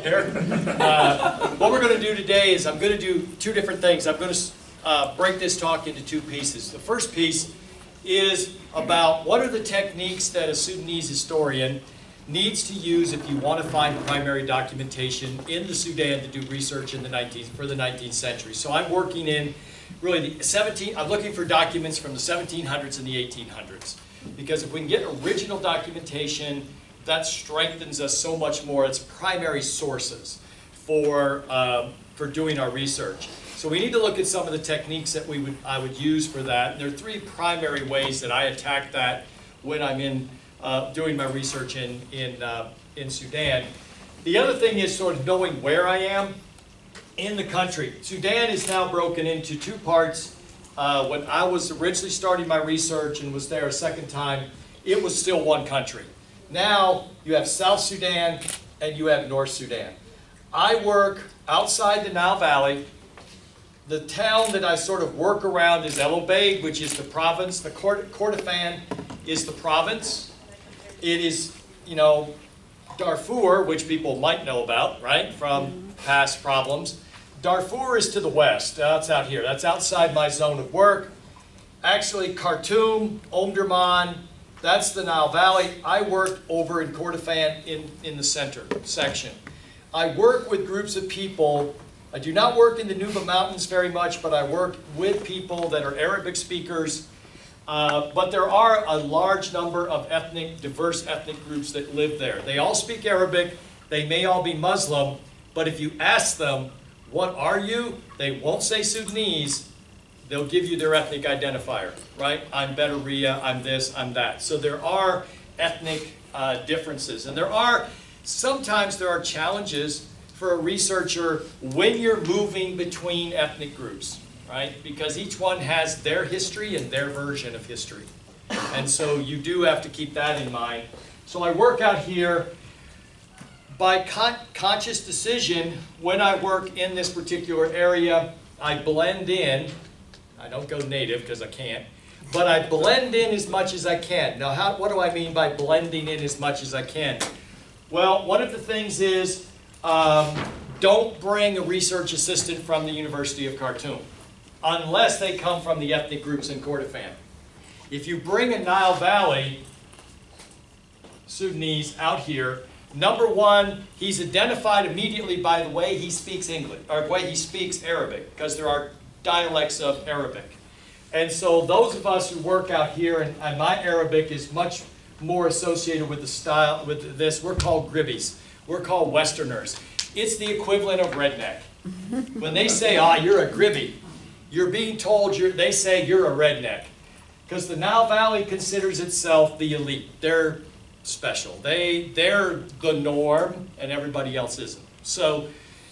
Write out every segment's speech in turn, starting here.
there. What we're going to do today is I'm going to do two different things. I'm going to break this talk into two pieces. The first piece is about what are the techniques that a Sudanese historian needs to use if you want to find primary documentation in the Sudan to do research in the 19th century. So I'm working in really I'm looking for documents from the 1700s and the 1800s. Because if we can get original documentation, that strengthens us so much more. It's primary sources for doing our research. So we need to look at some of the techniques that I would use for that. And there are three primary ways that I attack that when I'm doing my research in Sudan. The other thing is sort of knowing where I am in the country. Sudan is now broken into two parts. When I was originally starting my research and was there a second time, it was still one country. Now you have South Sudan and you have North Sudan. I work outside the Nile Valley. The town that I sort of work around is El Obeid, which is the province. The Kordofan is the province. It is, you know, Darfur, which people might know about, right, from past problems. Darfur is to the west. That's out here. That's outside my zone of work. Actually, Khartoum, Omdurman, that's the Nile Valley. I work over in Kordofan in the center section. I work with groups of people. I do not work in the Nuba Mountains very much, but I work with people that are Arabic speakers. But there are a large number of diverse ethnic groups that live there. They all speak Arabic. They may all be Muslim. But if you ask them, what are you? They won't say Sudanese. They'll give you their ethnic identifier, right? I'm Bedaria, I'm this, I'm that. So there are ethnic differences. And sometimes there are challenges for a researcher when you're moving between ethnic groups, right? Because each one has their history and their version of history. And so you do have to keep that in mind. So I work out here. By conscious decision, when I work in this particular area, I blend in. I don't go native because I can't, but I blend in as much as I can. Now, what do I mean by blending in as much as I can? Well, one of the things is don't bring a research assistant from the University of Khartoum unless they come from the ethnic groups in Kordofan. If you bring a Nile Valley Sudanese out here, number one, he's identified immediately by the way he speaks English, or the way he speaks Arabic, because there are dialects of Arabic. And so those of us who work out here, and my Arabic is much more associated with the style, with this, we're called Gribbies. We're called Westerners. It's the equivalent of redneck. When they say, you're a Gribby, you're being told, they say you're a redneck. Because the Nile Valley considers itself the elite. They're special. They're the norm, and everybody else isn't. So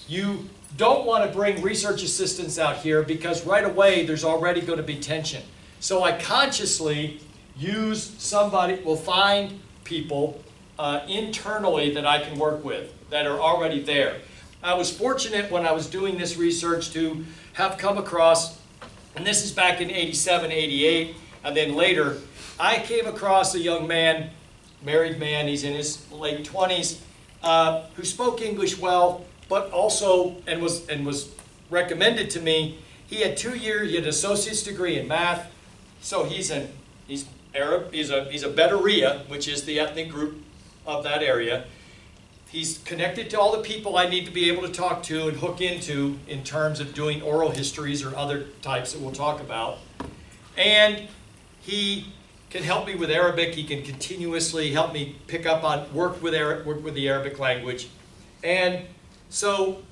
you don't want to bring research assistants out here because right away there's already going to be tension. So I consciously will find people internally that I can work with that are already there. I was fortunate when I was doing this research to have come across, and this is back in 87, 88, and then later, I came across a young man, married man, he's in his late 20s, who spoke English well, but also, and was recommended to me. He had 2 years, he had an associate's degree in math, so he's Arab, he's a Bedaria, which is the ethnic group of that area. He's connected to all the people I need to be able to talk to and hook into in terms of doing oral histories or other types that we'll talk about. And he can help me with Arabic. He can continuously help me pick up on, work with the Arabic language. And so,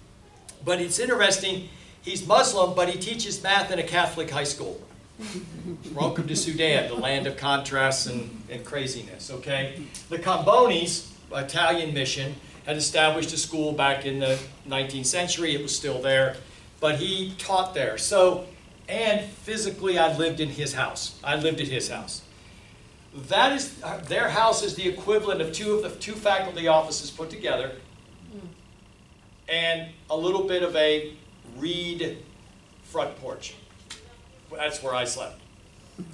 but it's interesting, he's Muslim, but he teaches math in a Catholic high school. Welcome to Sudan, the land of contrasts and craziness, okay? The Combonis, Italian mission, had established a school back in the 19th century. It was still there, but he taught there. So, and physically I lived in his house. I lived at his house. That is, their house is the equivalent of two faculty offices put together and a little bit of a reed front porch. That's where I slept.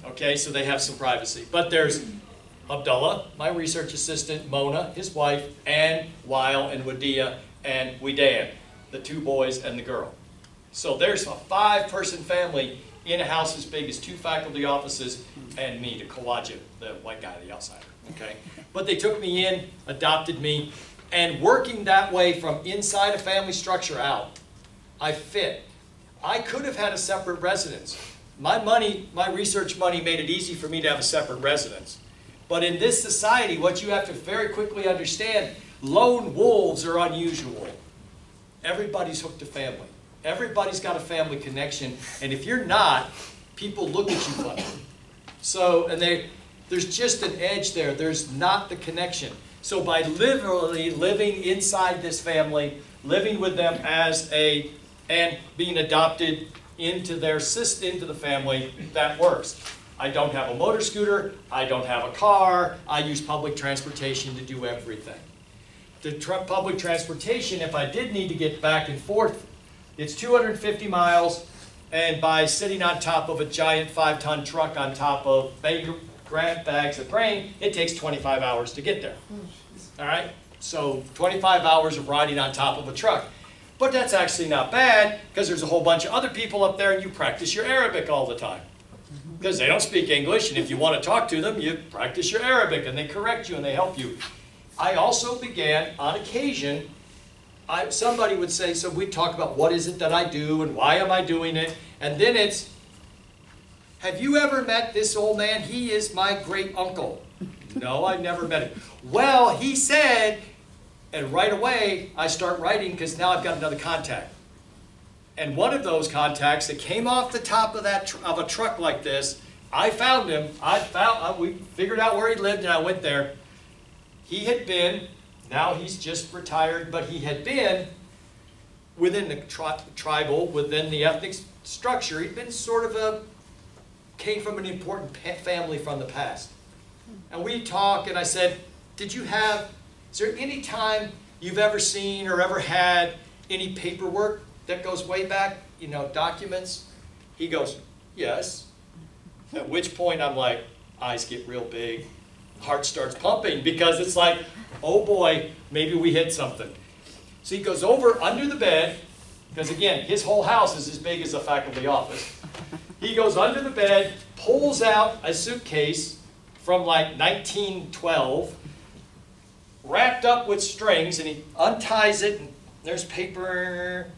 Okay, so they have some privacy. But there's Abdullah, my research assistant, Mona, his wife, and Weil and Wadia, and we Dan, the 2 boys and the girl. So there's a 5-person family in a house as big as 2 faculty offices and me, the Kawaja, the white guy, the outsider, okay? But they took me in, adopted me, and working that way from inside a family structure out, I fit. I could have had a separate residence. My money, my research money made it easy for me to have a separate residence. But in this society, what you have to very quickly understand, lone wolves are unusual. Everybody's hooked to family. Everybody's got a family connection, and if you're not, people look at you funny. So, and there's just an edge there. There's not the connection. So by literally living inside this family, living with them and being adopted into the family, that works. I don't have a motor scooter. I don't have a car. I use public transportation to do everything. The public transportation, if I did need to get back and forth, it's 250 miles, and by sitting on top of a giant 5-ton truck on top of bags of grain, it takes 25 hours to get there. All right? So 25 hours of riding on top of a truck. But that's actually not bad, because there's a whole bunch of other people up there, and you practice your Arabic all the time. Because they don't speak English, and if you want to talk to them, you practice your Arabic, and they correct you, and they help you. I also began, on occasion, somebody would say, so we'd talk about what is it that I do and why am I doing it, and then it's, have you ever met this old man? He is my great uncle. No, I've never met him. Well, he said, and right away I start writing because now I've got another contact. And one of those contacts that came off the top of a truck like this, I found him. We figured out where he lived, and I went there. He had been, now he's just retired, but he had been within the tribal, within the ethnic structure. He'd been sort of came from an important family from the past. And we talked, and I said, is there any time you've ever seen or ever had any paperwork that goes way back, documents? He goes, yes. At which point I'm like, eyes get real big. Heart starts pumping because it's like, oh boy, maybe we hit something. So he goes over under the bed, because again, his whole house is as big as a faculty office. He goes under the bed, pulls out a suitcase from like 1912, wrapped up with strings, and he unties it, and there's paper.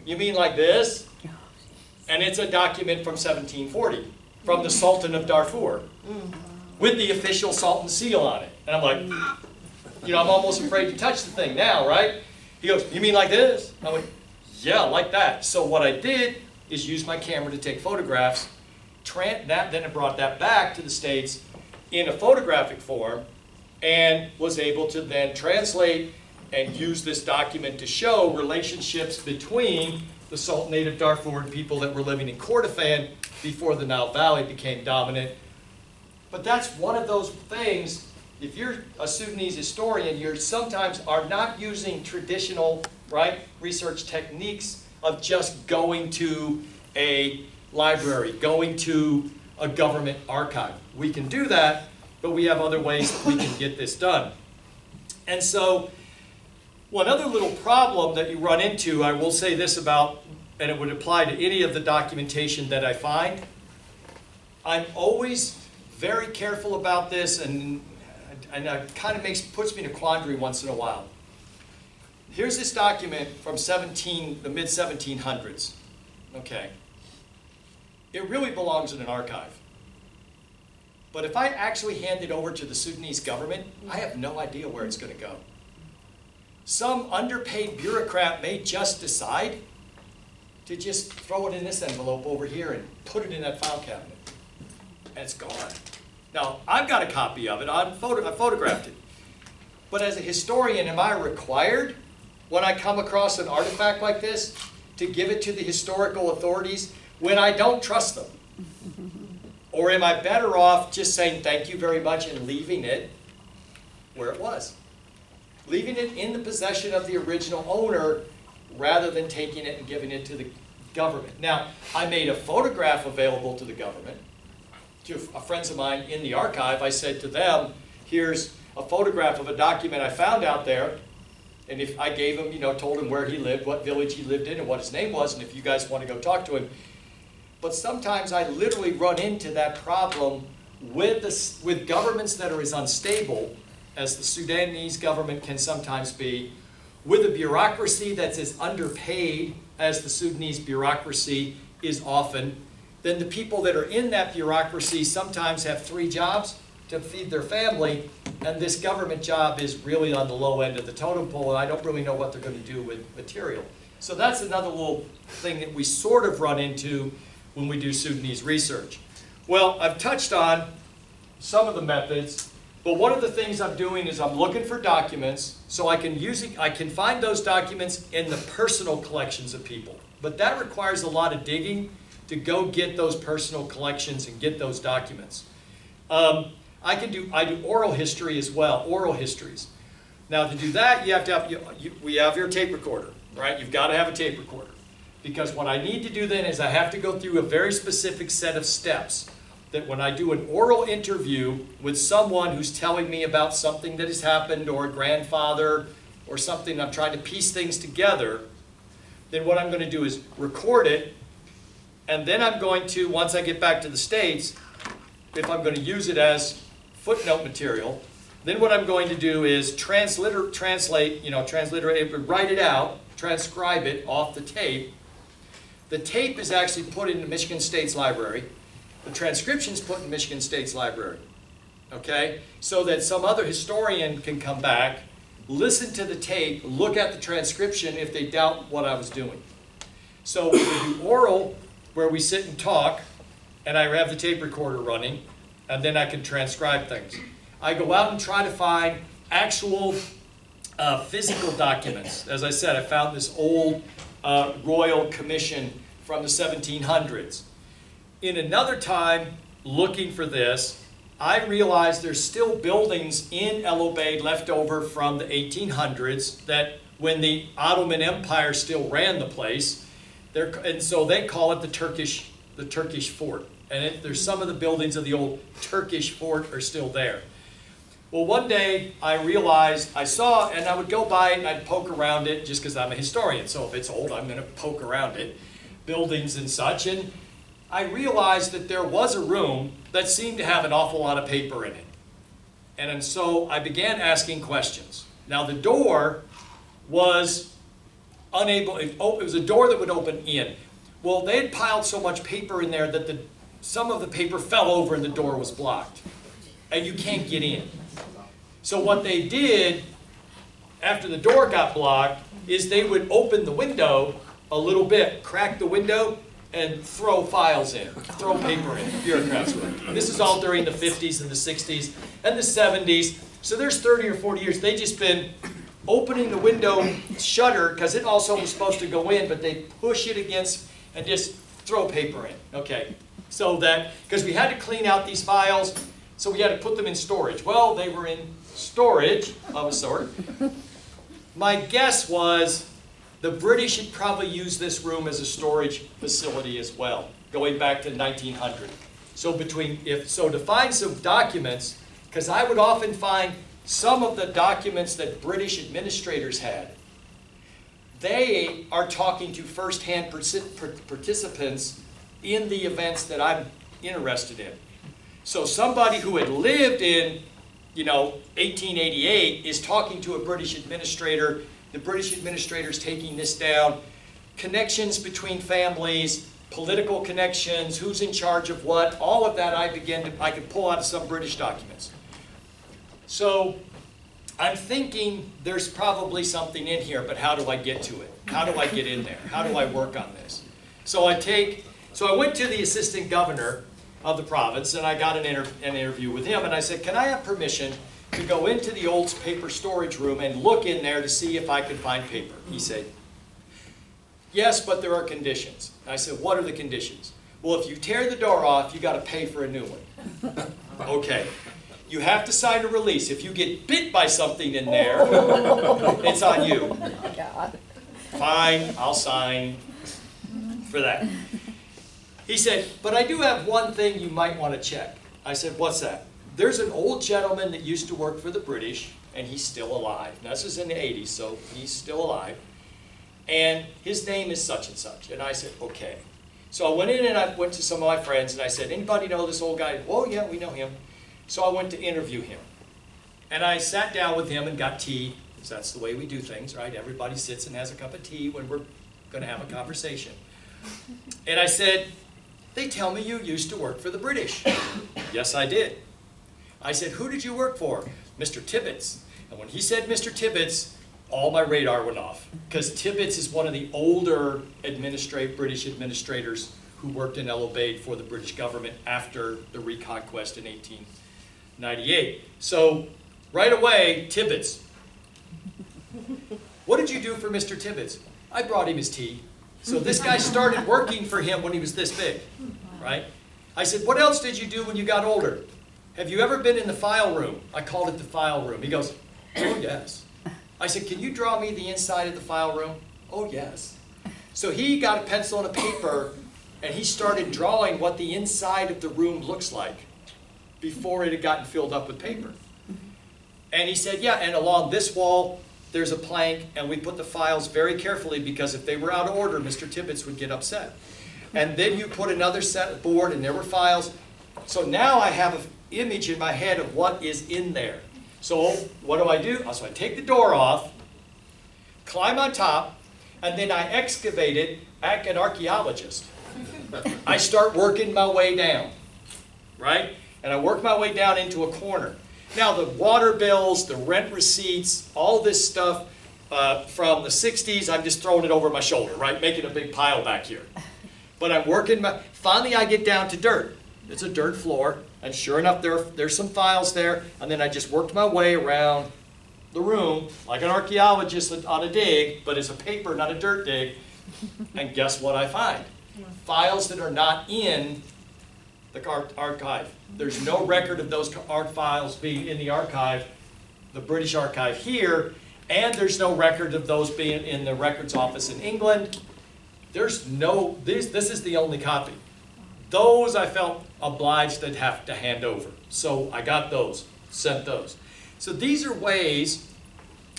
You mean like this? And it's a document from 1740, from the Sultan of Darfur, with the official Sultan seal on it. And I'm like, I'm almost afraid to touch the thing now, right? He goes, you mean like this? I went, yeah, like that. So what I did is use my camera to take photographs, then I brought that back to the States in a photographic form, and was able to then translate and use this document to show relationships between the Sultanate of Darfur and people that were living in Kordofan before the Nile Valley became dominant. But that's one of those things, if you're a Sudanese historian, you sometimes are not using traditional, research techniques of just going to a library, going to a government archive. We can do that, but we have other ways that we can get this done. And so, one other little problem that you run into, I will say this about, and it would apply to any of the documentation that I find, I'm always very careful about this, and it kind of puts me in a quandary once in a while. Here's this document from the mid-1700s. Okay. It really belongs in an archive. But if I actually hand it over to the Sudanese government, I have no idea where it's going to go. Some underpaid bureaucrat may just decide to just throw it in this envelope over here and put it in that file cabinet. And it's gone. Now, I've got a copy of it. I photographed it. But as a historian, am I required, when I come across an artifact like this, to give it to the historical authorities when I don't trust them? Or am I better off just saying thank you very much and leaving it where it was? Leaving it in the possession of the original owner rather than taking it and giving it to the government. Now, I made a photograph available to the government. To friends of mine in the archive, I said to them, here's a photograph of a document I found out there. And if I gave him, told him where he lived, what village he lived in, and what his name was, and if you guys want to go talk to him. But sometimes I literally run into that problem with governments that are as unstable as the Sudanese government can sometimes be, with a bureaucracy that's as underpaid as the Sudanese bureaucracy is often. Then the people that are in that bureaucracy sometimes have 3 jobs to feed their family, and this government job is really on the low end of the totem pole, and I don't really know what they're going to do with material. So that's another little thing that we sort of run into when we do Sudanese research. Well, I've touched on some of the methods, but one of the things I'm doing is I'm looking for documents so I can find those documents in the personal collections of people. But that requires a lot of digging to go get those personal collections and get those documents. I do oral history as well, oral histories. Now to do that, you have to have, we have your tape recorder, right? You've got to have a tape recorder. Because what I need to do then is I have to go through a very specific set of steps that when I do an oral interview with someone who's telling me about something that has happened, or a grandfather, or something, I'm trying to piece things together, then what I'm going to do is record it, and then I'm going to, once I get back to the States, if I'm going to use it as footnote material, then what I'm going to do is transliterate, write it out, transcribe it off the tape. The tape is actually put in the Michigan State's library. The transcription is put in Michigan State's library, okay? So that some other historian can come back, listen to the tape, look at the transcription if they doubt what I was doing. So we do oral, where we sit and talk, and I have the tape recorder running, and then I can transcribe things. I go out and try to find actual physical documents. As I said, I found this old royal commission from the 1700s. In another time, looking for this, I realized there's still buildings in El Obeid left over from the 1800s that when the Ottoman Empire still ran the place, and so they call it the Turkish fort. And there's some of the buildings of the old Turkish fort are still there. Well, one day I realized, I saw, and I would go by it and I'd poke around it just because I'm a historian. So if it's old, I'm going to poke around it, buildings and such. And I realized that there was a room that seemed to have an awful lot of paper in it. And so I began asking questions. Now the door was unable, it was a door that would open in. Well, they had piled so much paper in there that some of the paper fell over and the door was blocked. And you can't get in. So what they did, after the door got blocked, is they would open the window a little bit, crack the window, and throw files in, throw paper in, bureaucrats would. This is all during the 50s and the 60s and the 70s. So there's 30 or 40 years. They've just been opening the window shutter, because it also was supposed to go in, but they push it against and just throw paper in. Okay, so that, because we had to clean out these files, so we had to put them in storage. Well, they were in storage of a sort. My guess was the British had probably used this room as a storage facility as well, going back to 1900. So to find some documents, because I would often find some of the documents that British administrators had, they are talking to first-hand participants in the events that I'm interested in. So somebody who had lived in, 1888 is talking to a British administrator. The British administrator's taking this down. Connections between families, political connections, who's in charge of what, all of that I could pull out of some British documents. So I'm thinking there's probably something in here, but how do I get to it? How do I get in there? How do I work on this? So I went to the assistant governor of the province, and I got an interview with him, and I said, can I have permission to go into the old paper storage room and look in there to see if I could find paper? He said, yes, but there are conditions. I said, what are the conditions? Well, if you tear the door off, you got to pay for a new one. Okay. You have to sign a release. If you get bit by something in there, it's on you. Fine, I'll sign for that. He said, but I do have one thing you might want to check. I said, what's that? There's an old gentleman that used to work for the British, and he's still alive. Now, this is in the 80s, so he's still alive. And his name is such and such. And I said, okay. So I went in and I went to some of my friends and I said, anybody know this old guy? Oh, yeah, we know him. So I went to interview him. And I sat down with him and got tea, because that's the way we do things, right? Everybody sits and has a cup of tea when we're going to have a conversation. And I said, they tell me you used to work for the British. Yes, I did. I said, who did you work for? Mr. Tibbets. And when he said Mr. Tibbets, all my radar went off. Because Tibbets is one of the older British administrators who worked in El Obeid for the British government after the reconquest in 1898. So right away, Tibbets. What did you do for Mr. Tibbets? I brought him his tea. So this guy started working for him when he was this big, right? I said, what else did you do when you got older? Have you ever been in the file room? I called it the file room. He goes, oh, yes. I said, can you draw me the inside of the file room? Oh, yes. So he got a pencil and a paper, and he started drawing what the inside of the room looks like before it had gotten filled up with paper. And he said, yeah, and along this wall, there's a plank, and we put the files very carefully because if they were out of order, Mr. Tibbets would get upset. And then you put another set board, and there were files. So now I have an image in my head of what is in there. So what do? So I take the door off, climb on top, and then I excavate it like an archaeologist. I start working my way down, right? And I work my way down into a corner. Now the water bills, the rent receipts, all this stuff from the 60s, I'm just throwing it over my shoulder, right? Making a big pile back here. But I'm working finally I get down to dirt. It's a dirt floor, and sure enough there's some files there, and then I just worked my way around the room like an archaeologist on a dig, but it's a paper, not a dirt dig. And guess what I find? Files that are not in the archive. There's no record of those art files being in the archive, the British archive here, and there's no record of those being in the records office in England. There's no, this is the only copy. Those I felt obliged to have to hand over. So I got those, sent those. So these are ways,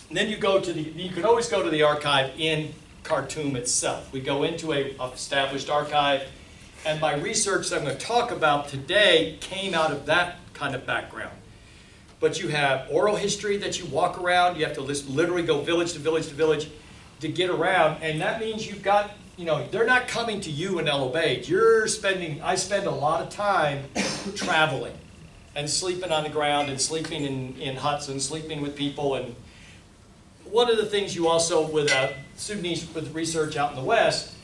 and then you can always go to the archive in Khartoum itself. We go into an established archive, and my research that I'm going to talk about today came out of that kind of background. But you have oral history that you walk around. You have to literally go village to village to village to get around. And that means you've got, they're not coming to you in El Obeid. I spend a lot of time traveling and sleeping on the ground and sleeping in huts and sleeping with people. And one of the things you also, with Sudanese with research out in the West,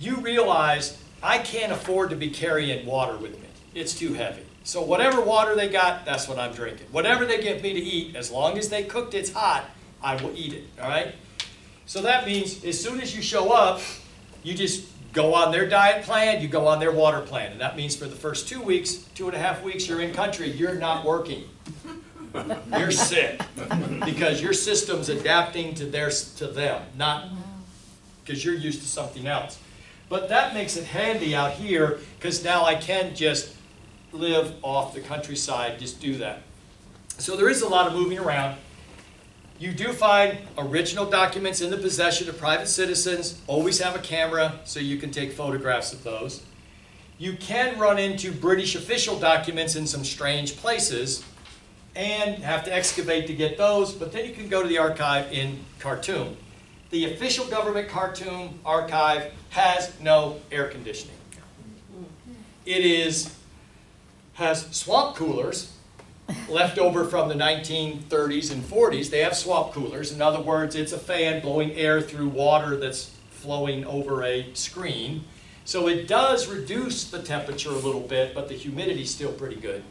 you realize I can't afford to be carrying water with me. It's too heavy. So whatever water they got, that's what I'm drinking. Whatever they give me to eat, as long as they cooked it's hot, I will eat it, all right? So that means as soon as you show up, you just go on their diet plan, you go on their water plan. And that means for the first 2 weeks, 2.5 weeks you're in country, you're not working. You're sick because your system's adapting to them, not because you're used to something else. But that makes it handy out here because now I can just live off the countryside, just do that. So there is a lot of moving around. You do find original documents in the possession of private citizens. Always have a camera so you can take photographs of those. You can run into British official documents in some strange places and have to excavate to get those, but then you can go to the archive in Khartoum. The official government Khartoum archive has no air conditioning. It has swamp coolers left over from the 1930s and 40s. They have swamp coolers. In other words, it's a fan blowing air through water that's flowing over a screen. So it does reduce the temperature a little bit, but the humidity is still pretty good.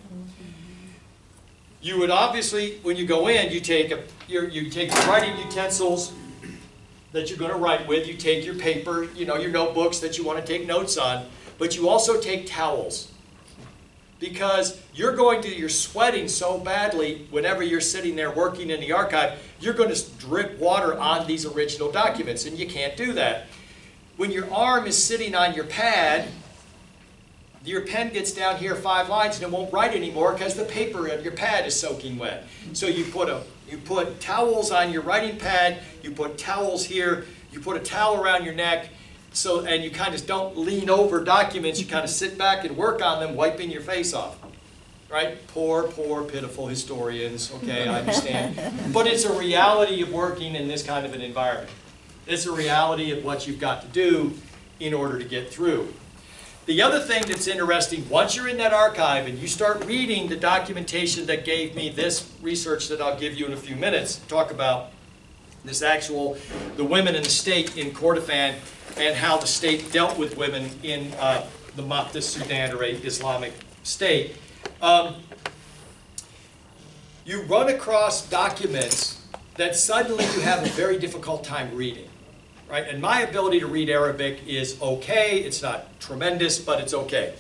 You would obviously, when you go in, you take the writing utensils that you're going to write with. You take your paper, your notebooks that you want to take notes on, but you also take towels. Because you're sweating so badly whenever you're sitting there working in the archive, you're going to drip water on these original documents, and you can't do that. When your arm is sitting on your pad, your pen gets down here 5 lines and it won't write anymore because the paper on your pad is soaking wet. So you put towels on your writing pad, you put towels here, you put a towel around your neck, and you kind of don't lean over documents, you kind of sit back and work on them, wiping your face off. Right? Poor, pitiful historians, okay, I understand. But it's a reality of working in this kind of an environment. It's a reality of what you've got to do in order to get through. The other thing that's interesting, once you're in that archive and you start reading the documentation that gave me this research that I'll give you in a few minutes, talk about the women in the state in Kordofan and how the state dealt with women in the Mahdist Sudan or Islamic state. You run across documents that suddenly you have a very difficult time reading, right? And my ability to read Arabic is okay. It's not tremendous, but it's okay.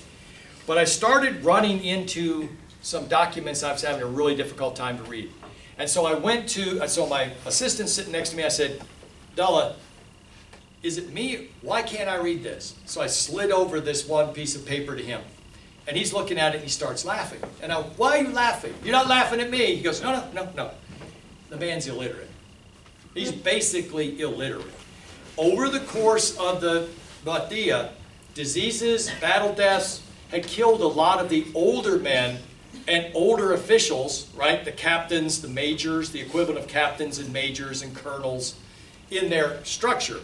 But I started running into some documents I was having a really difficult time to read. And so I went to, so my assistant sitting next to me, I said, Della, is it me? Why can't I read this? So I slid over this one piece of paper to him. And he's looking at it and he starts laughing. And I, why are you laughing? You're not laughing at me. He goes, no. The man's illiterate. He's basically illiterate. Over the course of the Bahdia, diseases, battle deaths had killed a lot of the older men and older officials, right? The captains, the majors, the equivalent of captains and majors and colonels in their structure.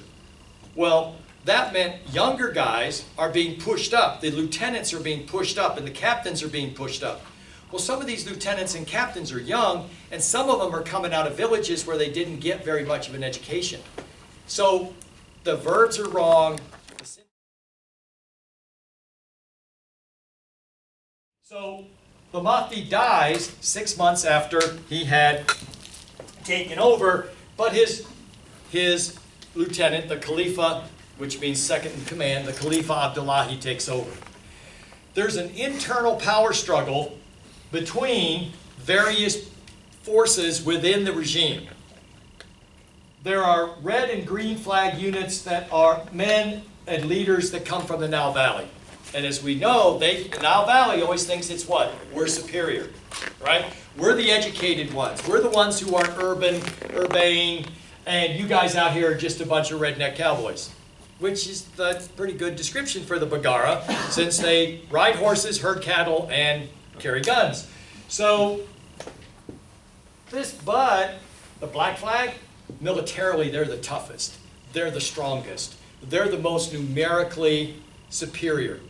Well, that meant younger guys are being pushed up. The lieutenants are being pushed up and the captains are being pushed up. Well, some of these lieutenants and captains are young and some of them are coming out of villages where they didn't get very much of an education. So the verbs are wrong. So the Mahdi dies 6 months after he had taken over, but his lieutenant, the Khalifa, which means second in command, the Khalifa Abdullahi takes over. There's an internal power struggle between various forces within the regime. There are red and green flag units that are men and leaders that come from the Nile Valley. And as we know, the Nile Valley always thinks it's what? We're superior, right? We're the educated ones. We're the ones who are urbane, and you guys out here are just a bunch of redneck cowboys. Which is a pretty good description for the Bagara, since they ride horses, herd cattle, and carry guns. So, but the Black Flag, militarily they're the toughest. They're the strongest. They're the most numerically superior.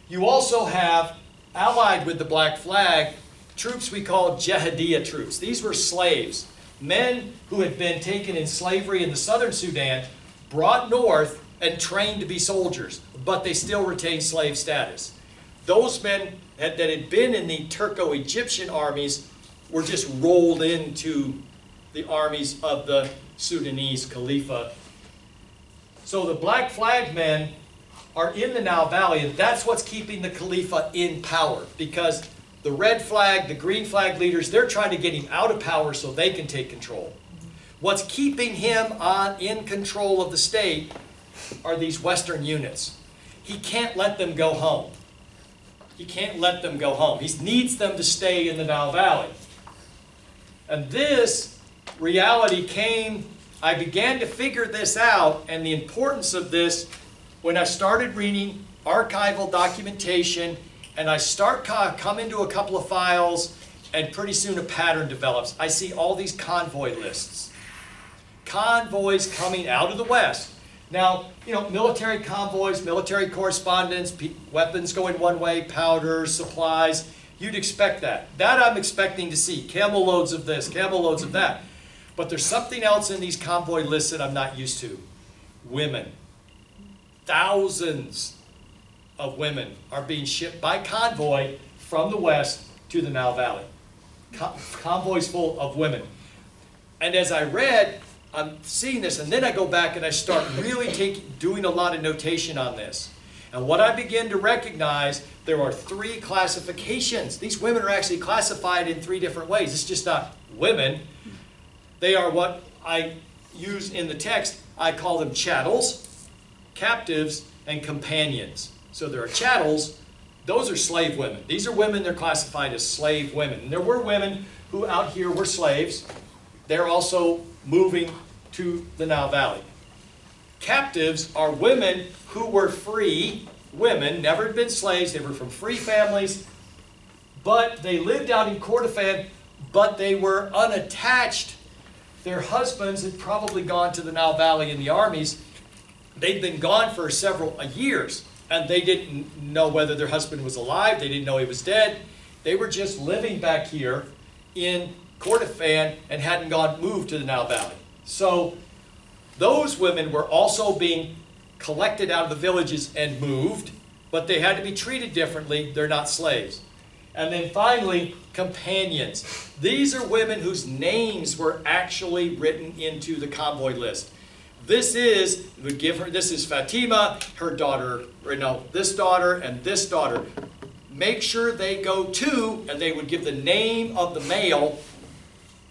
You also have, allied with the Black Flag, troops we call Jihadiyya troops. These were slaves, men who had been taken in slavery in the southern Sudan, brought north, and trained to be soldiers, but they still retained slave status. Those men that had been in the Turco-Egyptian armies were just rolled into the armies of the Sudanese Khalifa. So the Black Flag men are in the Nile Valley, and that's what's keeping the Khalifa in power, because the red flag, the green flag leaders, they're trying to get him out of power so they can take control. What's keeping him in control of the state are these Western units. He can't let them go home. He can't let them go home. He needs them to stay in the Nile Valley. And this reality came, I began to figure this out, and the importance of this when I started reading archival documentation, and I come into a couple of files, and pretty soon a pattern develops. I see all these convoy lists. Convoys coming out of the West. Now, you know, military convoys, military correspondence, weapons going one way, powder, supplies, you'd expect that. That I'm expecting to see. Camel loads of this, camel loads of that. But there's something else in these convoy lists that I'm not used to. Women. Thousands of women are being shipped by convoy from the West to the Nile Valley. Convoys full of women. And as I read, I'm seeing this, and then I go back and I start really doing a lot of notation on this. And what I begin to recognize, there are 3 classifications. These women are actually classified in 3 different ways. It's just not women. They are what I use in the text. I call them chattels, captives, and companions. So there are chattels, those are slave women. These are women, they're classified as slave women. And there were women who out here were slaves. They're also moving to the Nile Valley. Captives are women who were free women, never had been slaves. They were from free families, but they lived out in Kordofan, but they were unattached. Their husbands had probably gone to the Nile Valley in the armies. They'd been gone for several years, and they didn't know whether their husband was alive. They didn't know he was dead. They were just living back here in Kordofan and hadn't moved to the Nile Valley. So those women were also being collected out of the villages and moved, but they had to be treated differently. They're not slaves. And then finally, companions. These are women whose names were actually written into the convoy list. This is, this is Fatima, her daughter, or no, this daughter and this daughter. Make sure they go to, and they would give the name of the male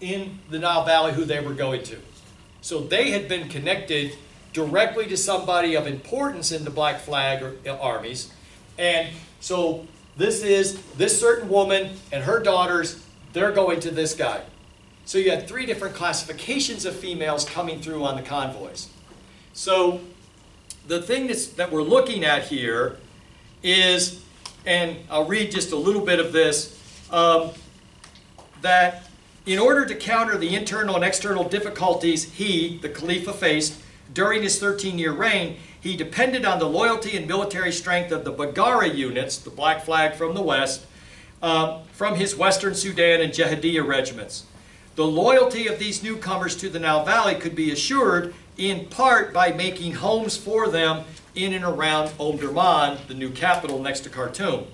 in the Nile Valley who they were going to. So they had been connected directly to somebody of importance in the Black Flag armies. And so this is this certain woman and her daughters, they're going to this guy. So you had 3 different classifications of females coming through on the convoys. So the thing that we're looking at here is, and I'll read just a little bit of this, that in order to counter the internal and external difficulties he, the Khalifa, faced during his 13-year reign, he depended on the loyalty and military strength of the Baggara units, the Black Flag from the west, from his Western Sudan and Jihadiyya regiments. The loyalty of these newcomers to the Nile Valley could be assured in part by making homes for them in and around Omdurman, the new capital next to Khartoum.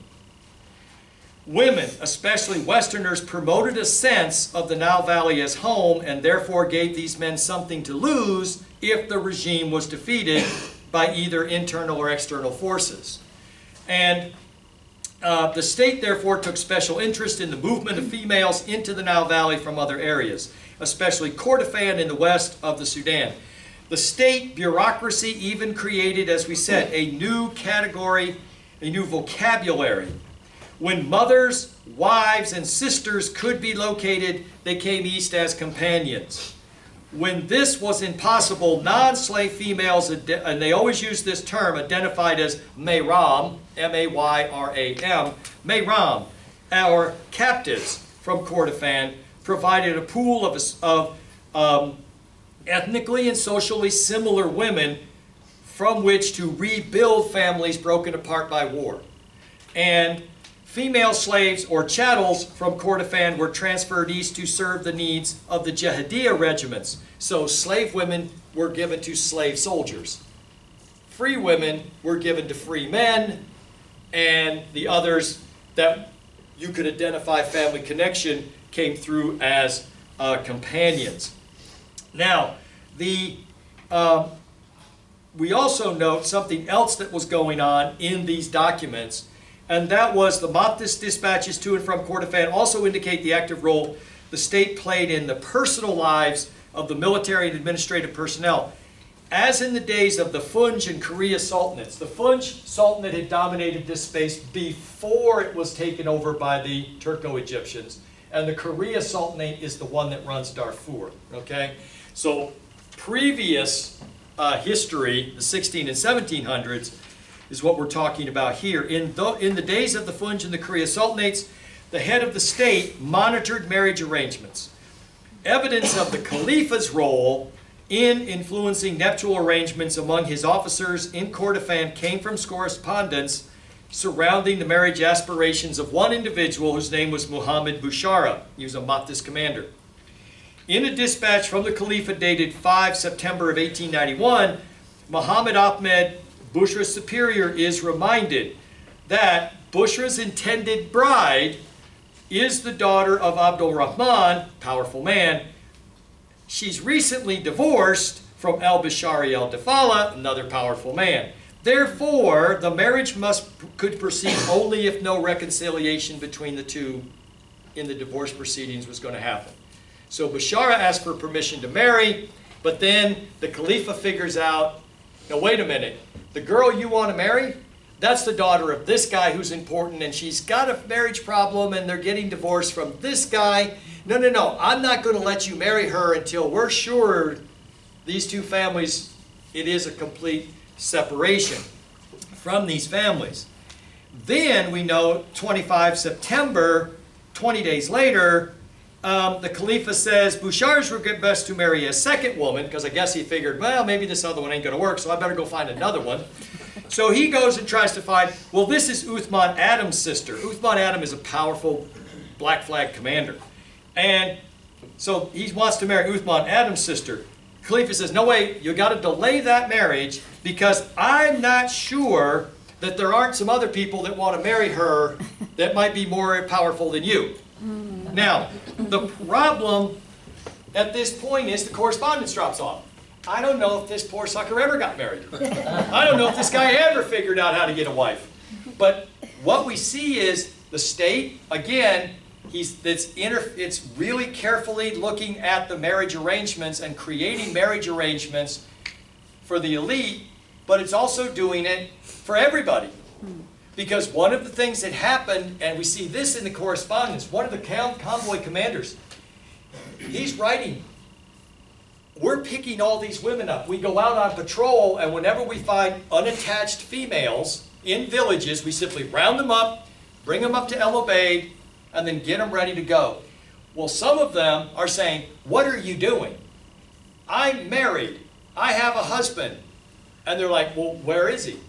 Women, especially Westerners, promoted a sense of the Nile Valley as home and therefore gave these men something to lose if the regime was defeated by either internal or external forces. And the state therefore took special interest in the movement of females into the Nile Valley from other areas, especially Kordofan in the west of the Sudan. The state bureaucracy even created, as we said, a new category, a new vocabulary. When mothers, wives, and sisters could be located, they came east as companions. When this was impossible, non-slave females, and they always use this term, identified as Mayram, M-A-Y-R-A-M, Mayram, our captives from Kordofan, provided a pool of ethnically and socially similar women from which to rebuild families broken apart by war. And female slaves or chattels from Kordofan were transferred east to serve the needs of the Jihadiyya regiments. So slave women were given to slave soldiers. Free women were given to free men, and the others that you could identify family connection came through as companions. Now, we also note something else that was going on in these documents, and that was the Mahdist dispatches to and from Kordofan also indicate the active role the state played in the personal lives of the military and administrative personnel. As in the days of the Funj and Korea sultanates, the Funj sultanate had dominated this space before it was taken over by the Turco-Egyptians, and the Korea sultanate is the one that runs Darfur, okay? So previous history, the 16 and 1700s, is what we're talking about here. In the days of the Funj and the Korea sultanates, the head of the state monitored marriage arrangements. Evidence of the Khalifa's role in influencing nuptial arrangements among his officers in Kordofan came from correspondence surrounding the marriage aspirations of one individual whose name was Muhammad Bushara. He was a Mahdist commander. In a dispatch from the Khalifa dated 5 September of 1891, Muhammad Ahmed, Bushra's superior, is reminded that Bushra's intended bride is the daughter of Abdul Rahman, powerful man. She's recently divorced from al-Bashari al-Dafala, another powerful man. Therefore, the marriage could proceed only if no reconciliation between the two in the divorce proceedings was going to happen. So Bashara asked for permission to marry, but then the Khalifa figures out, now wait a minute, the girl you want to marry, that's the daughter of this guy who's important, and she's got a marriage problem, and they're getting divorced from this guy. No, no, no, I'm not going to let you marry her until we're sure these two families, it is a complete separation from these families. Then we know 25 September, 20 days later, the Khalifa says, Bouchars would best to marry a second woman, because I guess he figured, well, maybe this other one ain't going to work, so I better go find another one. So he goes and tries to find, well, this is Uthman Adam's sister. Uthman Adam is a powerful Black Flag commander. And so he wants to marry Uthman Adam's sister. Khalifa says, no way, you got to delay that marriage because I'm not sure that there aren't some other people that want to marry her that might be more powerful than you. Now, the problem at this point is the correspondence drops off. I don't know if this poor sucker ever got married. I don't know if this guy ever figured out how to get a wife. But what we see is the state, again, it's really carefully looking at the marriage arrangements and creating marriage arrangements for the elite, but it's also doing it for everybody. Because one of the things that happened, and we see this in the correspondence, one of the convoy commanders, he's writing, we're picking all these women up. We go out on patrol, and whenever we find unattached females in villages, we simply round them up, bring them up to El Obeid, and then get them ready to go. Well, some of them are saying, what are you doing? I'm married. I have a husband. And they're like, well, where is he?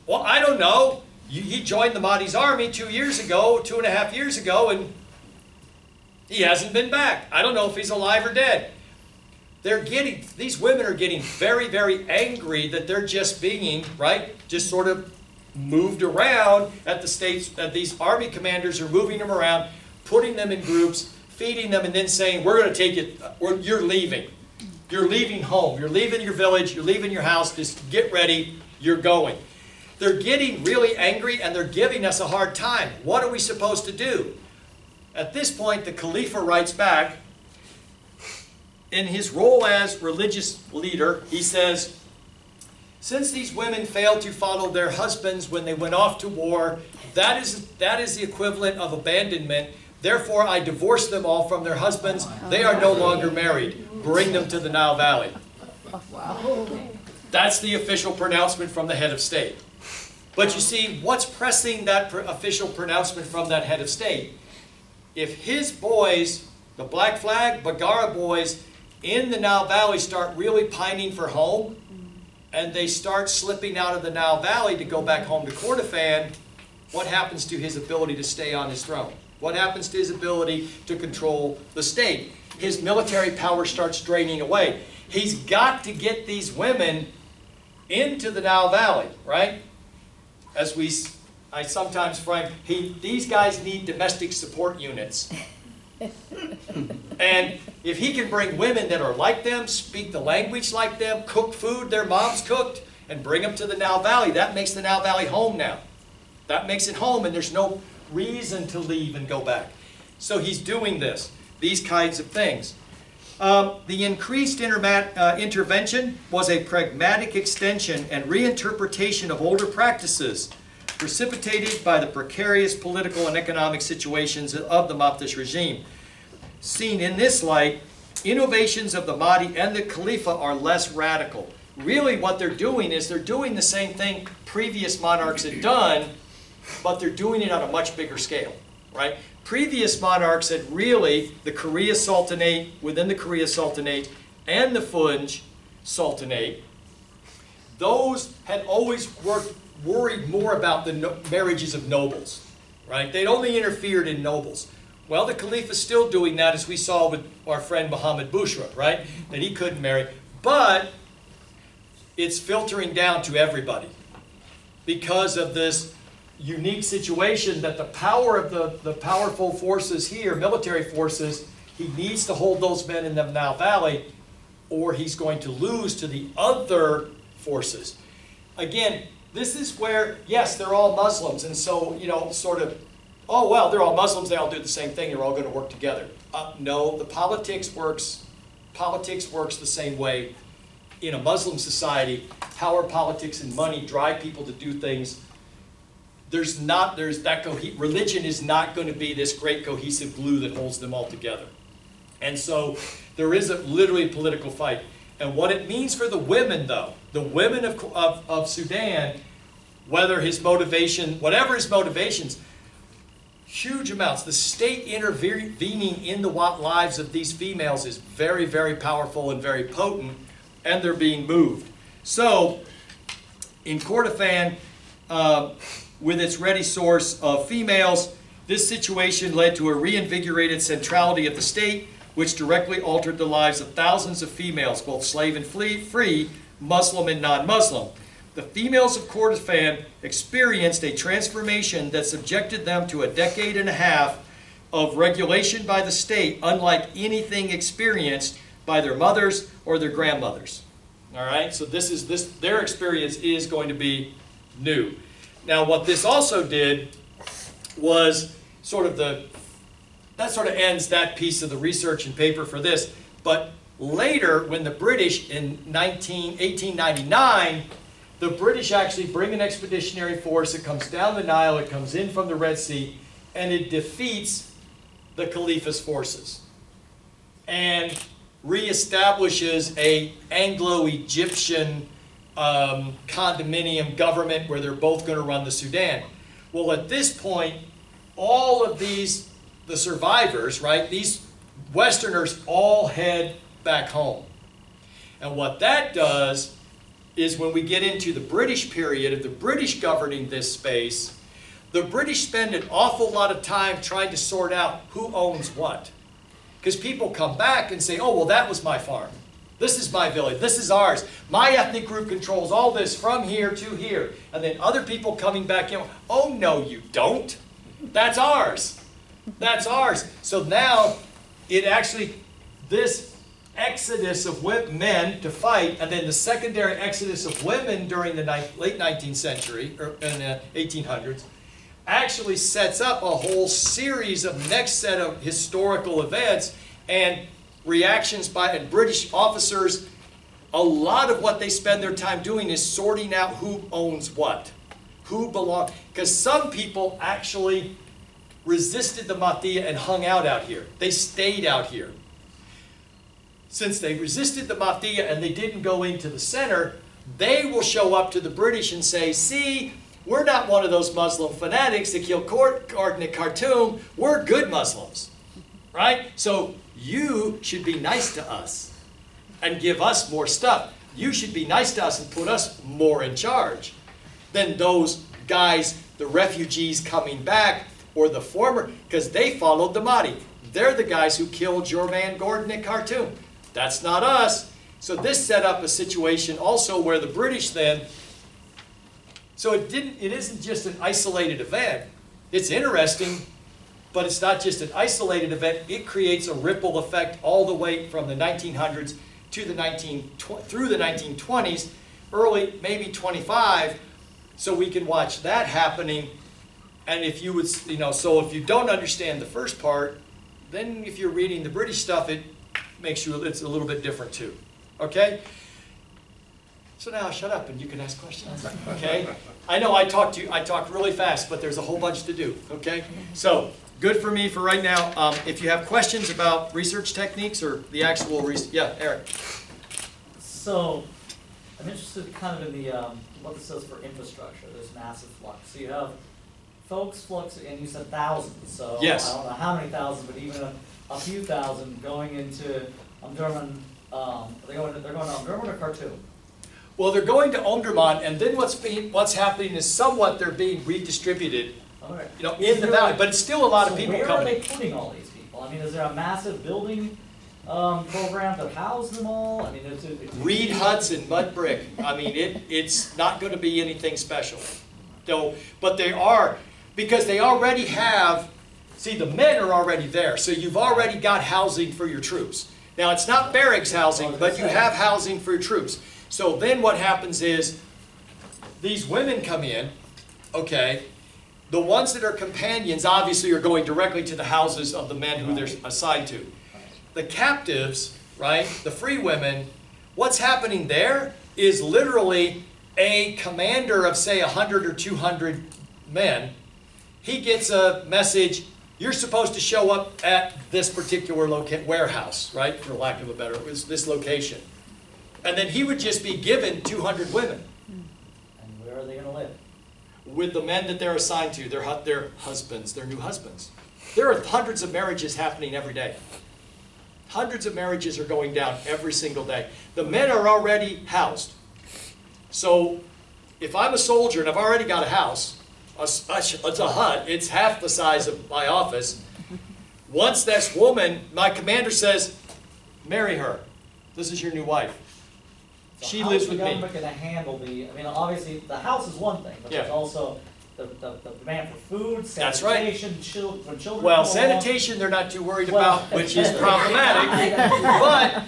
Well, I don't know. He joined the Mahdi's army 2 years ago, 2.5 years ago, and he hasn't been back. I don't know if he's alive or dead. These women are getting very, very angry that they're just being, right, just sort of moved around at the states, that these army commanders are moving them around, putting them in groups, feeding them, and then saying, we're going to take it, you're leaving. You're leaving home. You're leaving your village. You're leaving your house. Just get ready. You're going. They're getting really angry, and they're giving us a hard time. What are we supposed to do? At this point, the Khalifa writes back, in his role as religious leader, he says, since these women failed to follow their husbands when they went off to war, that is the equivalent of abandonment. Therefore, I divorce them all from their husbands. They are no longer married. Bring them to the Nile Valley. That's the official pronouncement from the head of state. But you see, what's pressing that official pronouncement from that head of state? If his boys, the Black Flag, Baggara boys, in the Nile Valley start really pining for home, and they start slipping out of the Nile Valley to go back home to Kordofan, what happens to his ability to stay on his throne? What happens to his ability to control the state? His military power starts draining away. He's got to get these women into the Nile Valley, right? I sometimes frame, these guys need domestic support units. And if he can bring women that are like them, speak the language like them, cook food their moms cooked, and bring them to the Nile Valley, that makes the Nile Valley home now. That makes it home, and there's no reason to leave and go back. So he's doing this, these kinds of things. The increased intervention was a pragmatic extension and reinterpretation of older practices precipitated by the precarious political and economic situations of the Maftesh regime. Seen in this light, innovations of the Mahdi and the Khalifa are less radical. Really what they're doing is they're doing the same thing previous monarchs had done, but they're doing it on a much bigger scale, right? Previous monarchs had really, the Korea Sultanate, within the Korea Sultanate, and the Funj Sultanate, those had always worried more about the marriages of nobles, right? They'd only interfered in nobles. Well, the Khalifa's still doing that, as we saw with our friend Muhammad Bushra, right? That he couldn't marry. But it's filtering down to everybody because of this unique situation that the power of the powerful forces here, military forces, he needs to hold those men in the Nile Valley, or he's going to lose to the other forces. Again, this is where, yes, they're all Muslims, and so, you know, sort of, oh, well, they're all Muslims, they all do the same thing, they're all going to work together. No, the politics works the same way in a Muslim society. Power, politics, and money drive people to do things there's that religion is not going to be this great cohesive glue that holds them all together. And so there is literally a political fight. And what it means for the women, though, the women of Sudan, whatever his motivations, huge amounts. The state intervening in the lives of these females is very, very powerful and very potent, and they're being moved. So, in Kordofan, with its ready source of females, this situation led to a reinvigorated centrality of the state, which directly altered the lives of thousands of females, both slave and free, Muslim and non-Muslim. The females of Kordofan experienced a transformation that subjected them to a decade and a half of regulation by the state, unlike anything experienced by their mothers or their grandmothers. All right, so their experience is going to be new. Now, what this also did was that sort of ends that piece of the research and paper for this. But later, when the British, in 1899, the British actually bring an expeditionary force. It comes down the Nile, it comes in from the Red Sea, and it defeats the Khalifa's forces and reestablishes an Anglo-Egyptian condominium government where they're both going to run the Sudan. Well, at this point, all of the survivors, right, these Westerners all head back home. And what that does is when we get into the British period of the British governing this space, the British spend an awful lot of time trying to sort out who owns what. Because people come back and say, oh, well, that was my farm. This is my village. This is ours. My ethnic group controls all this from here to here. And then other people coming back in, oh, no, you don't. That's ours. That's ours. So now, this exodus of men to fight, and then the secondary exodus of women during the late 19th century, or in the 1800s, actually sets up a whole series of next set of historical events and reactions by British officers. A lot of what they spend their time doing is sorting out who owns what, who belongs, because some people actually resisted the Mahdiya and hung out here. They stayed out here. Since they resisted the Mahdiya and they didn't go into the center, they will show up to the British and say, see, we're not one of those Muslim fanatics that killed Gordon at Khartoum. We're good Muslims, right? So you should be nice to us and give us more stuff. You should be nice to us and put us more in charge than those guys, the refugees coming back, or the former, because they followed the Mahdi. They're the guys who killed your man Gordon at Khartoum. That's not us. So this set up a situation also where the British then, so it isn't just an isolated event. It's interesting, but it's not just an isolated event. It creates a ripple effect all the way from the 1900s to through the 1920s, early, maybe 25, so we can watch that happening. And if you would, so if you don't understand the first part, then if you're reading the British stuff, it makes you, it's a little bit different too. Okay? So now I'll shut up and you can ask questions. Okay? I know I talk really fast, but there's a whole bunch to do. Okay? So, good for me for right now. If you have questions about research techniques or the actual research, yeah, Eric. So, I'm interested kind of in the, what this says for infrastructure. There's massive flux. So you have folks flux, and you said thousands, so yes. I don't know how many thousands, but even a few thousand going into Omdurman. They're going to Omdurman or Khartoum? Well, they're going to Omdurman, and then what's happening is somewhat they're being redistributed, Okay. In the valley. But it's still a lot of people coming. coming. Where are they putting all these people? I mean, is there a massive building program to house them all? I mean, reed huts and mud brick. I mean, it's not going to be anything special. So, but they are, because they already have. See, the men are already there, so you've already got housing for your troops. Now, it's not barracks housing, but you have housing for your troops. So then what happens is these women come in, okay, the ones that are companions obviously are going directly to the houses of the men who they're assigned to. The captives, right, the free women, what's happening there is literally a commander of, say, 100 or 200 men, he gets a message, you're supposed to show up at this particular warehouse, right, for lack of a better, it was this location. And then he would just be given 200 women. And where are they going to live? With the men that they're assigned to, their husbands, their new husbands. There are hundreds of marriages happening every day. Hundreds of marriages are going down every single day. The men are already housed. So if I'm a soldier and I've already got a house, it's a hut, it's half the size of my office. Once this woman, my commander says, marry her. This is your new wife. So She lives with me. How is the government going to handle the, I mean, obviously, the house is one thing, but Yeah. there's also the demand for food, That's right. sanitation, when children Well, come sanitation they're not too worried Well- about, which is problematic.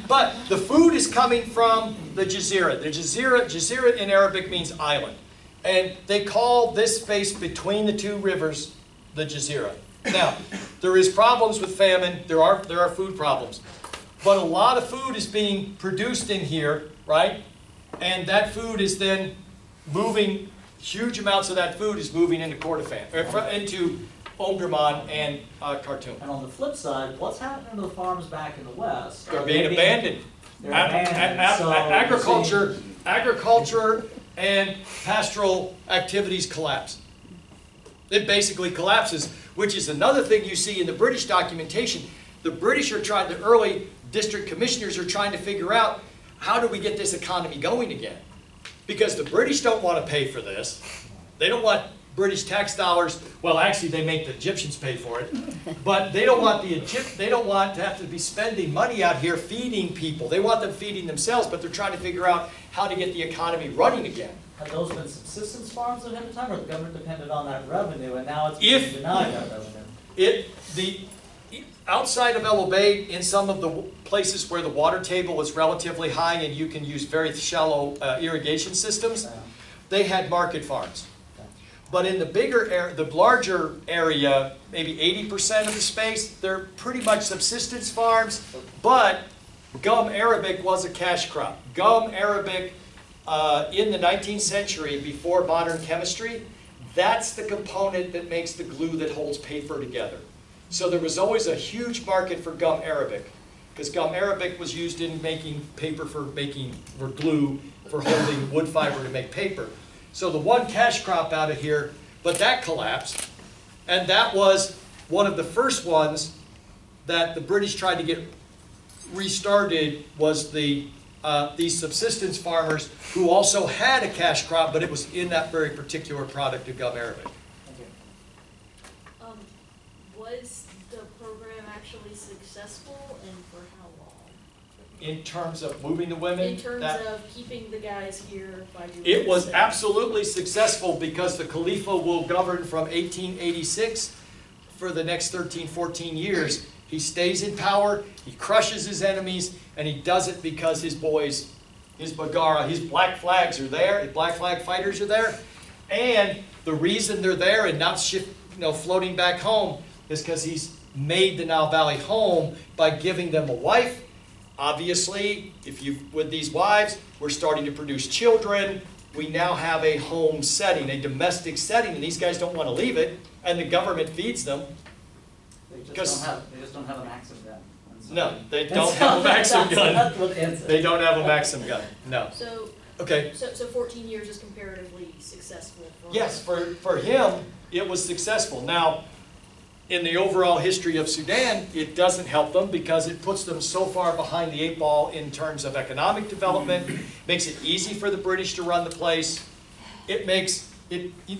But the food is coming from the Jazeera. The Jazeera in Arabic means island. And they call this space between the two rivers the Jazeera. Now, there is problems with famine. There are food problems. But a lot of food is being produced in here, right? And that food is then moving, huge amounts of that food is moving into Kordofan, or into Omdurman and Khartoum. And on the flip side, what's happening to the farms back in the West? They're Are being they abandoned. They're abandoned. So, Agriculture and pastoral activities collapse. It basically collapses, which is another thing you see in the British documentation. The British are trying, the early district commissioners are trying to figure out, how do we get this economy going again? Because the British don't want to pay for this. They don't want British tax dollars. Well, actually, they make the Egyptians pay for it. But they don't want they don't want to have to be spending money out here feeding people. They want them feeding themselves, but they're trying to figure out how to get the economy running again. Had those been subsistence farms at the time, or the government depended on that revenue, and now it's being denied that revenue? Outside of El Obeid, in some of the places where the water table is relatively high and you can use very shallow irrigation systems, they had market farms. But in the larger area, maybe 80% of the space, they're pretty much subsistence farms, but gum arabic was a cash crop. Gum arabic in the 19th century, before modern chemistry, that's the component that makes the glue that holds paper together. So there was always a huge market for gum arabic, because gum arabic was used in making paper for glue, for holding wood fiber to make paper. So the one cash crop out of here, but that collapsed, and that was one of the first ones that the British tried to get restarted, was these subsistence farmers who also had a cash crop, but it was in that very particular product of gum arabic. Was the program actually successful, and for how long? In terms of moving the women? In terms of keeping the guys here by doing It was this? absolutely successful, because the Khalifa will govern from 1886 for the next 13, 14 years. He stays in power, he crushes his enemies, and he does it because his boys, his Bagara, his black flags are there, his black flag fighters are there. And the reason they're there and not floating back home is because he's made the Nile Valley home by giving them a wife. Obviously, with these wives, we're starting to produce children. We now have a home setting, a domestic setting, and these guys don't want to leave it, and the government feeds them. They just don't have a Maxim gun. No, they don't have a Maxim gun. That's what ends it. They don't have a Maxim gun, no. So, Okay. so 14 years is comparatively successful for Yes, for him, it was successful. Now, in the overall history of Sudan, it doesn't help them, because it puts them so far behind the 8 ball in terms of economic development, makes it easy for the British to run the place.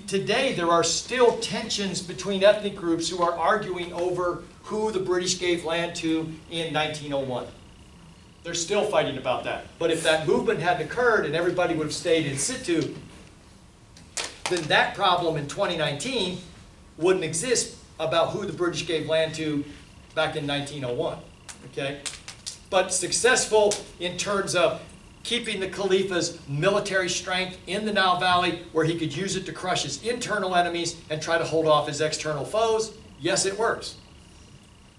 Today, there are still tensions between ethnic groups who are arguing over who the British gave land to in 1901. They're still fighting about that. But if that movement hadn't occurred and everybody would have stayed in situ, then that problem in 2019 wouldn't exist about who the British gave land to back in 1901. Okay? But successful in terms of keeping the Khalifa's military strength in the Nile Valley, where he could use it to crush his internal enemies and try to hold off his external foes. Yes, it works.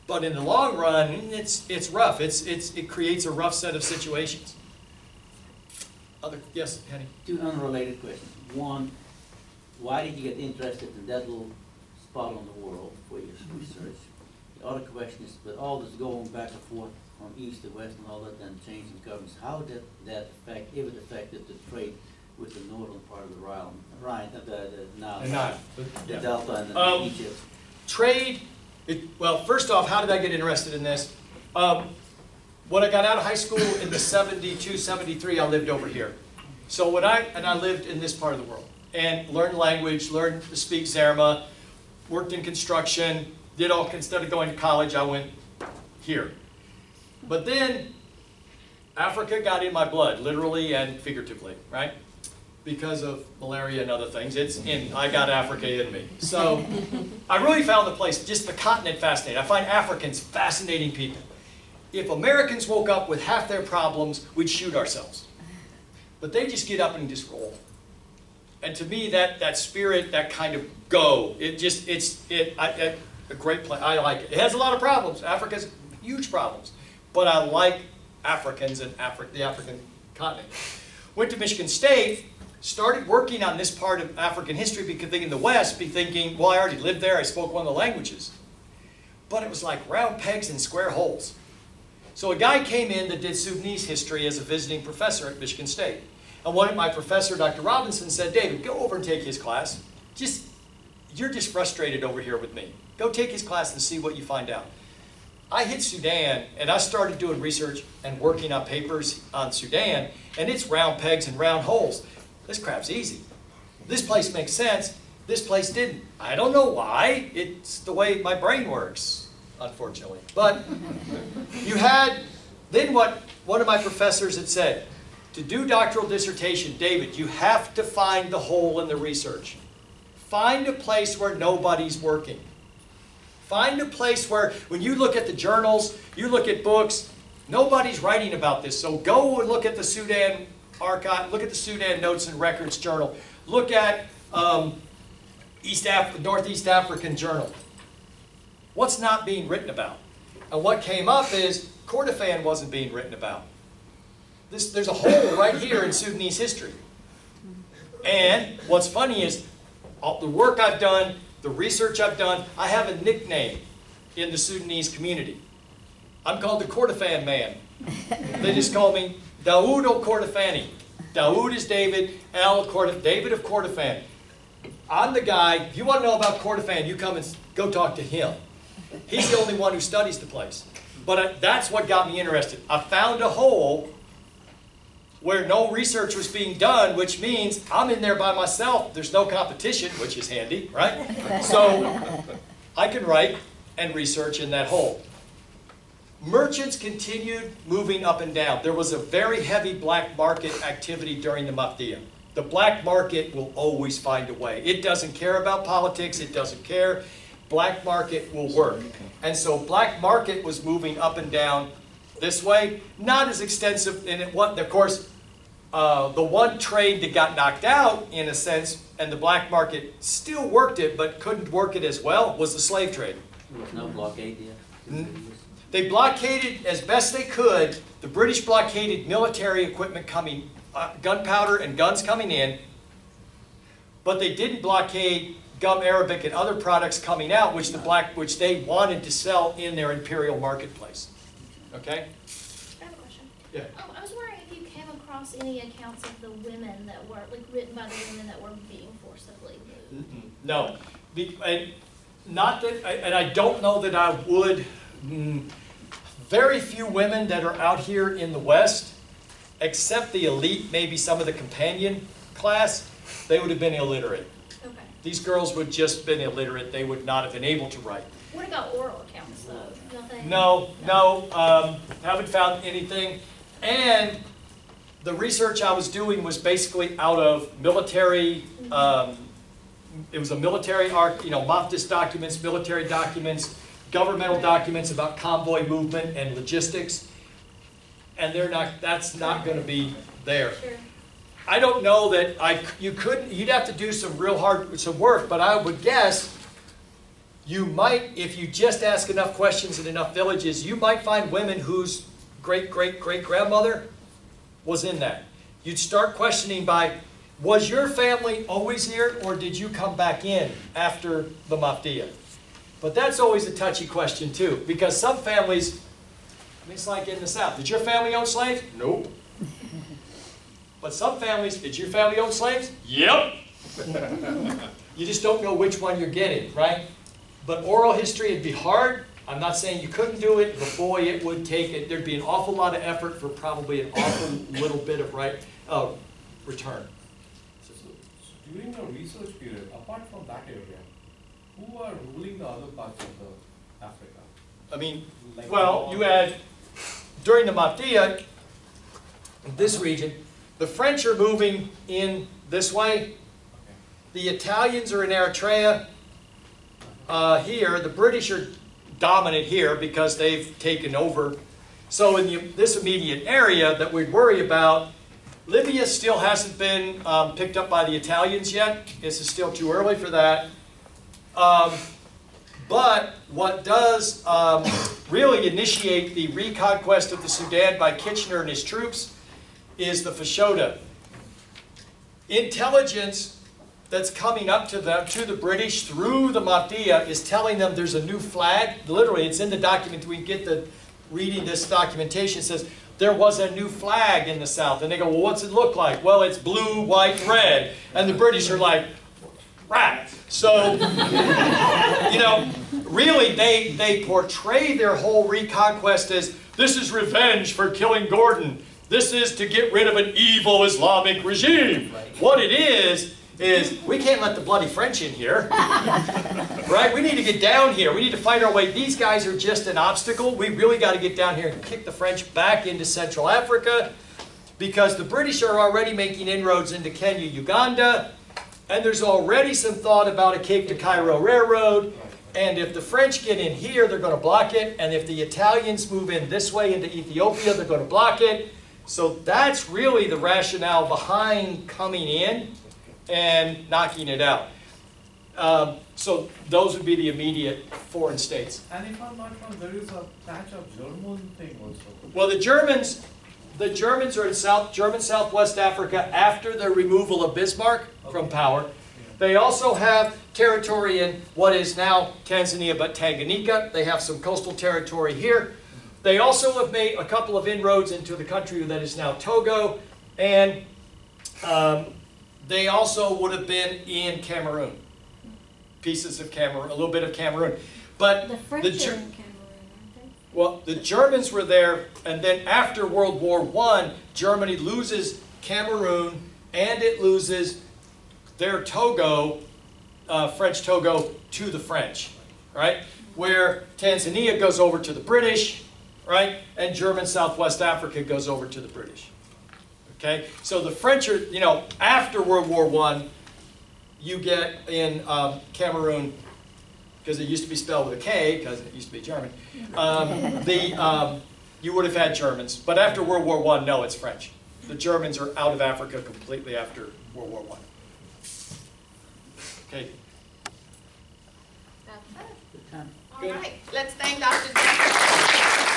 But in the long run, it's rough. It creates a rough set of situations. Yes, Henny? Two unrelated questions. One, why did you get interested in that little spot on the world for your research? The other question is, with all this going back and forth from east to west and all that, and changing governments, how did that affect, if it affected the trade with the northern part of the Rhine, the Delta and Egypt? Trade, well, first off, how did I get interested in this? When I got out of high school in the 72, 73, I lived over here. So I lived in this part of the world and learned language, learned to speak Zarma, worked in construction, instead of going to college, I went here. But then Africa got in my blood, literally and figuratively, right? Because of malaria and other things. I got Africa in me. So I really found the place, just the continent, fascinating. I find Africans fascinating people. If Americans woke up with half their problems, we'd shoot ourselves. But they just get up and just roll. And to me, that spirit, that kind of go, a great place. I like it. It has a lot of problems. Africa's huge problems. But I like Africans and the African continent. Went to Michigan State, started working on this part of African history, because in the West, well, I already lived there, I spoke one of the languages. But it was like round pegs and square holes. So a guy came in that did Sudanese history as a visiting professor at Michigan State. And my professor, Dr. Robinson, said, David, go over and take his class. You're just frustrated over here with me. Go take his class and see what you find out. I hit Sudan, and I started doing research and working on papers on Sudan, and it's round pegs and round holes. This crap's easy. This place makes sense. This place didn't. I don't know why. It's the way my brain works, unfortunately. But then what one of my professors had said, to do doctoral dissertation, David, you have to find the hole in the research. Find a place where nobody's working. Find a place where, when you look at the journals, you look at books, nobody's writing about this. So go and look at the Sudan archive, look at the Sudan Notes and Records Journal, look at Northeast African Journal. What's not being written about? And what came up is Kordofan wasn't being written about. There's a hole right here in Sudanese history. And what's funny is all the work I've done, the research I've done, I have a nickname in the Sudanese community. I'm called the Kordofan man. They just call me Daoud al-Kordofani. Daoud is David, David of Kordofan. I'm the guy, if you want to know about Kordofan, you come and go talk to him. He's the only one who studies the place. But that's what got me interested. I found a hole where no research was being done, which means I'm in there by myself. There's no competition, which is handy, right? So I can write and research in that hole. Merchants continued moving up and down. There was a very heavy black market activity during the Mahdiya. The black market will always find a way. It doesn't care about politics. It doesn't care. Black market will work. And so black market was moving up and down this way. Not as extensive, and of course, the one trade that got knocked out, in a sense, and the black market still worked it, but couldn't work it as well, was the slave trade. There was no blockade yet? They blockaded as best they could. The British blockaded military equipment coming, gunpowder and guns coming in, but they didn't blockade gum arabic and other products coming out, which they wanted to sell in their imperial marketplace. Okay? I have a question. Yeah. I was wondering if you came across any accounts of the women that were, written by the women that were being forcibly moved. No. And I don't know that I would. Very few women that are out here in the West, except the elite, maybe some of the companion class, they would have been illiterate. Okay. These girls would just been illiterate. They would not have been able to write. What about oral accounts, though? Nothing? No, haven't found anything. And the research I was doing was basically out of military, it was a military Maftis documents, military documents, governmental documents about convoy movement and logistics. And that's not going to be there. Sure. I don't know that you'd have to do some work, but I would guess you might, if you just ask enough questions in enough villages, you might find women whose great-great-great-grandmother was in that. You'd start questioning by, Was your family always here, or did you come back in after the Mafdia? But that's always a touchy question too, because some families, I mean, it's like in the South. Did your family own slaves? Nope. But some families, did your family own slaves? Yep. You just don't know which one you're getting, right? But oral history, it'd be hard. I'm not saying you couldn't do it, but boy, it would take it. There'd be an awful lot of effort for probably an awful little bit of return. During the research period, apart from that area, who are ruling the other parts of the Africa? I mean, Like well, you had, during the Mafdia, this region, the French are moving in this way. The Italians are in Eritrea here. The British are dominant here because they've taken over. So in this immediate area that we'd worry about, Libya still hasn't been picked up by the Italians yet. This is still too early for that. But what does really initiate the reconquest of the Sudan by Kitchener and his troops is the Fashoda. Intelligence that's coming up to them, to the British through the Mafdia, is telling them there's a new flag. Literally, it's in the document. We get the reading this documentation. It says, there was a new flag in the South. And they go, well, what's it look like? Well, it's blue, white, red. And the British are like, right. So, you know, really they portray their whole reconquest as, this is revenge for killing Gordon. This is to get rid of an evil Islamic regime. What it is we can't let the bloody French in here. Right? We need to get down here. We need to fight our way. These guys are just an obstacle. We really got to get down here and kick the French back into Central Africa, because the British are already making inroads into Kenya, Uganda, and there's already some thought about a Cape to Cairo railroad. And if the French get in here, they're going to block it. And if the Italians move in this way into Ethiopia, they're going to block it. So that's really the rationale behind coming in and knocking it out. So those would be the immediate foreign states. And if I'm not wrong, there is a patch of German thing also. Well, the Germans are in German Southwest Africa after the removal of Bismarck from power. They also have territory in what is now Tanzania, but Tanganyika. They have some coastal territory here. They also have made a couple of inroads into the country that is now Togo, and they also would have been in Cameroon. Pieces of Cameroon, a little bit of Cameroon. But The French are in Cameroon, aren't they? well, the Germans were there, and then after World War I, Germany loses Cameroon, and it loses their Togo, French Togo, to the French, right? Where Tanzania goes over to the British, right? And German Southwest Africa goes over to the British. Okay? So the French are, you know, after World War I, you get in Cameroon, because it used to be spelled with a K, because it used to be German, you would have had Germans. But after World War I, no, it's French. The Germans are out of Africa completely after World War I. Okay. That's it. Good time. All right, let's thank Dr. Jackson.